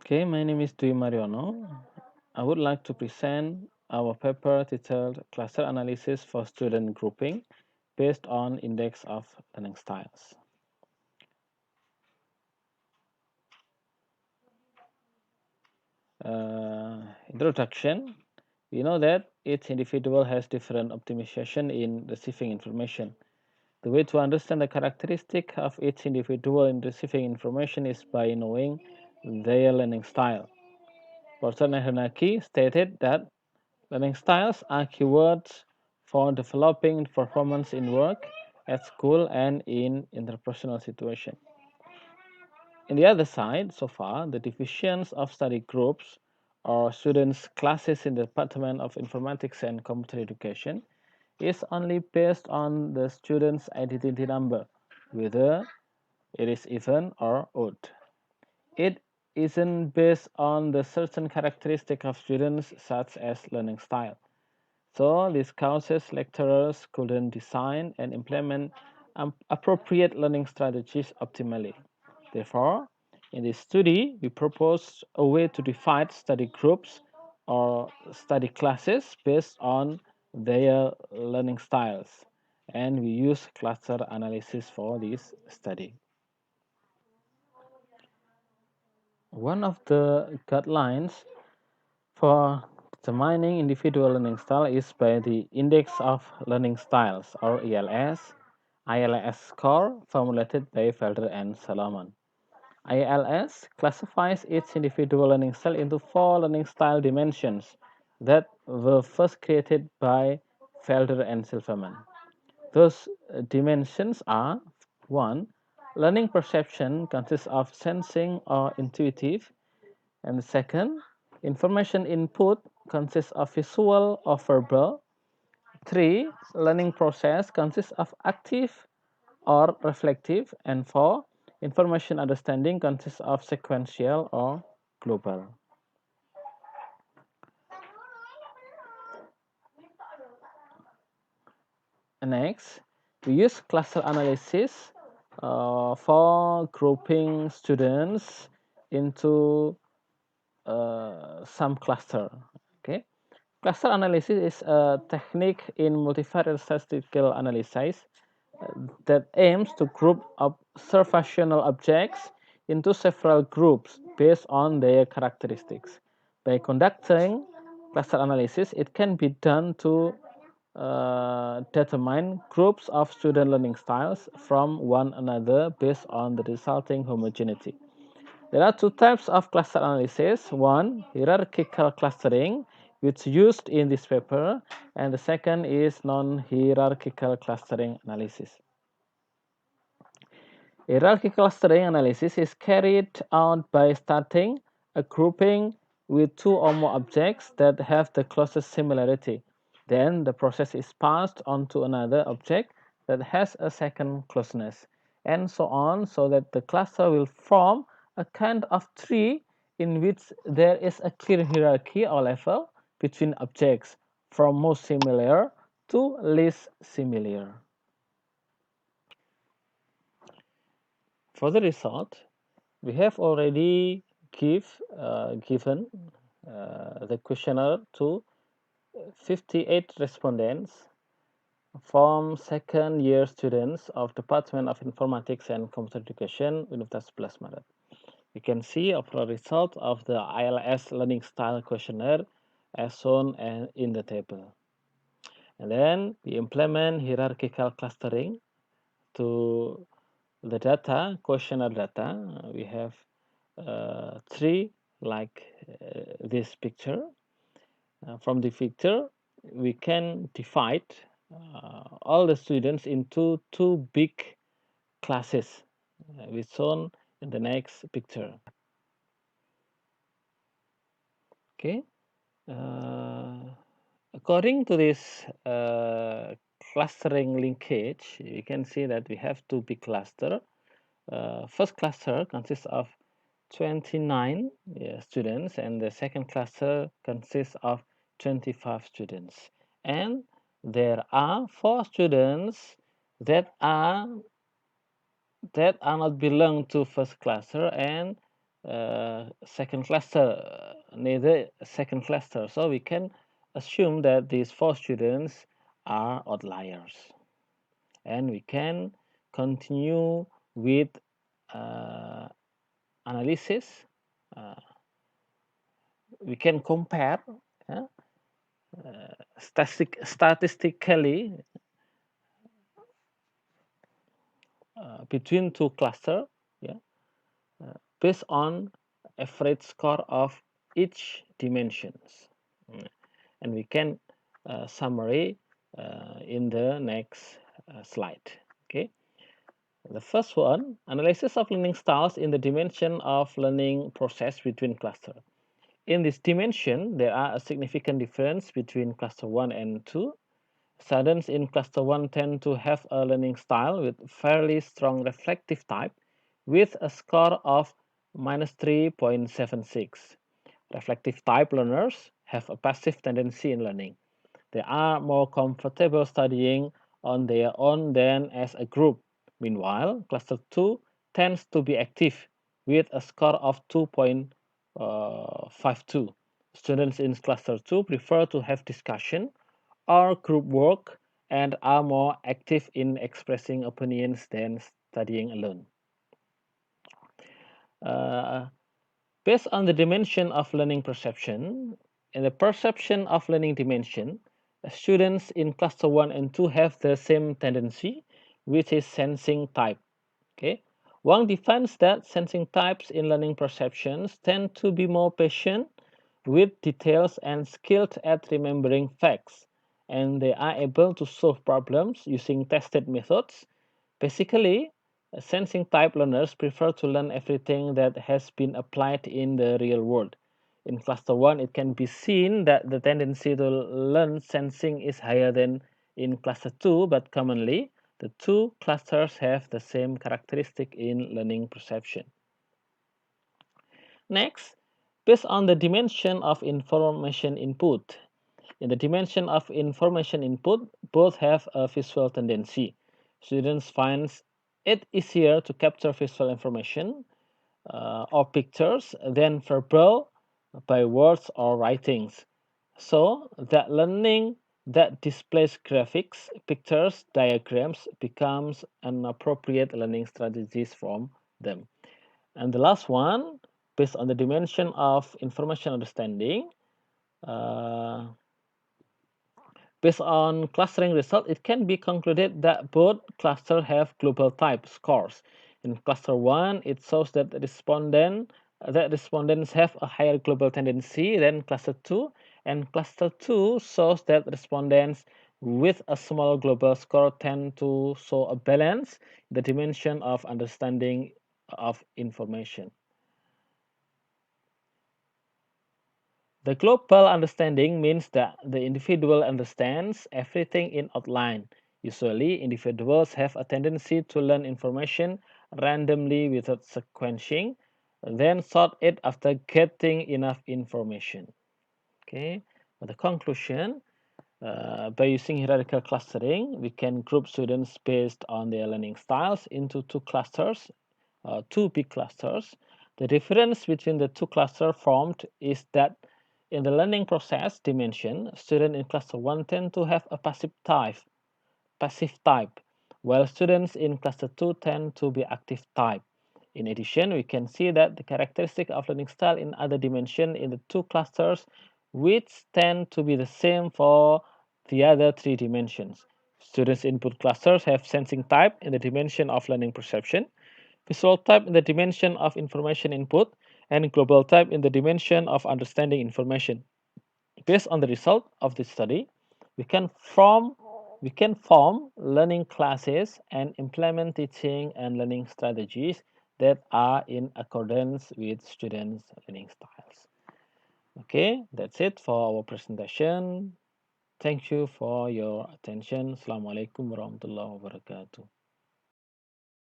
Okay, my name is Maryono. I would like to present our paper titled Cluster Analysis for Student Grouping based on Index of Learning Styles. Introduction. We know that each individual has different optimization in receiving information. The way to understand the characteristic of each individual in receiving information is by knowing their learning style. Porter and Hanaki stated that learning styles are keywords for developing performance in work, at school, and in interpersonal situations. In the other side, so far, the divisions of study groups or students' classes in the Department of Informatics and Computer Education is only based on the student's identity number, whether it is even or odd. It isn't based on the certain characteristic of students such as learning style. So this causes lecturers couldn't design and implement appropriate learning strategies optimally. Therefore, in this study, we propose a way to divide study groups or study classes based on their learning styles. And we use cluster analysis for this study. One of the guidelines for determining individual learning style is by the Index of Learning Styles, or ILS score formulated by Felder and Solomon. ILS classifies each individual learning style into 4 learning style dimensions that were first created by Felder and Silverman. Those dimensions are 1. Learning perception consists of sensing or intuitive, and the second, information input consists of visual or verbal. 3. Learning process consists of active or reflective. And 4. Information understanding consists of sequential or global. Next, we use cluster analysis for grouping students into some cluster. Okay, cluster analysis is a technique in multivariate statistical analysis that aims to group observational objects into several groups based on their characteristics. By conducting cluster analysis, it can be done to determine groups of student learning styles from one another based on the resulting homogeneity. There are two types of cluster analysis. One, hierarchical clustering, which is used in this paper, and the second is non-hierarchical clustering analysis. Hierarchical clustering analysis is carried out by starting a grouping with 2 or more objects that have the closest similarity. Then the process is passed on to another object that has a second closeness, and so on, so that the cluster will form a kind of tree in which there is a clear hierarchy or level between objects from most similar to least similar. For the result, we have already given the questionnaire to 58 respondents from second-year students of Department of Informatics and Computer Education, Universitas 11 Maret. You can see overall result of the ILS Learning Style Questionnaire as shown in the table. And then we implement hierarchical clustering to the data, questionnaire data. We have 3 like this picture. From the picture, we can divide all the students into 2 big classes, which shown in the next picture. Okay. According to this clustering linkage, you can see that we have 2 big clusters. First cluster consists of 29 students, and the second cluster consists of 25 students. And there are 4 students that are not belong to first cluster, and second cluster, neither second cluster. So we can assume that these 4 students are outliers, and we can continue with analysis. We can compare statistically between 2 clusters, yeah, based on average score of each dimensions. And we can summary in the next slide. Okay. The first one, analysis of learning styles in the dimension of learning process between cluster. In this dimension, there are a significant difference between cluster 1 and 2. Students in cluster 1 tend to have a learning style with fairly strong reflective type with a score of -3.76. Reflective type learners have a passive tendency in learning. They are more comfortable studying on their own than as a group. Meanwhile, cluster 2 tends to be active with a score of 2.52. Students in cluster 2 prefer to have discussion or group work and are more active in expressing opinions than studying alone. Based on the dimension of learning perception, in the perception of learning dimension, students in cluster 1 and 2 have the same tendency, which is sensing type. Okay, Wang defines that sensing types in learning perceptions tend to be more patient with details and skilled at remembering facts, and they are able to solve problems using tested methods. Basically, sensing type learners prefer to learn everything that has been applied in the real world. In cluster 1, it can be seen that the tendency to learn sensing is higher than in cluster 2, but commonly, the two clusters have the same characteristic in learning perception. Next, based on the dimension of information input. In the dimension of information input, both have a visual tendency. Students find it easier to capture visual information or pictures than verbal by words or writings. So that learning that displays graphics, pictures, diagrams becomes an appropriate learning strategies from them. And the last one, based on the dimension of information understanding, uh, based on clustering result, it can be concluded that both clusters have global type scores. In cluster 1, it shows that respondents have a higher global tendency than cluster 2, and cluster 2 shows that respondents with a small global score tend to show a balance in the dimension of understanding of information. The global understanding means that the individual understands everything in outline. Usually, individuals have a tendency to learn information randomly without sequencing, then sort it after getting enough information. Okay, for the conclusion, by using hierarchical clustering, we can group students based on their learning styles into two clusters, two big clusters. The difference between the two clusters formed is that in the learning process dimension, students in cluster 1 tend to have a passive type, while students in cluster 2 tend to be active type. In addition, we can see that the characteristic of learning style in other dimension in the two clusters, which tend to be the same for the other 3 dimensions. Students' input clusters have sensing type in the dimension of learning perception, visual type in the dimension of information input, and global type in the dimension of understanding information. Based on the result of this study, we can form learning classes and implement teaching and learning strategies that are in accordance with students' learning styles. Okay, that's it for our presentation. Thank you for your attention. Assalamualaikum warahmatullahi wabarakatuh.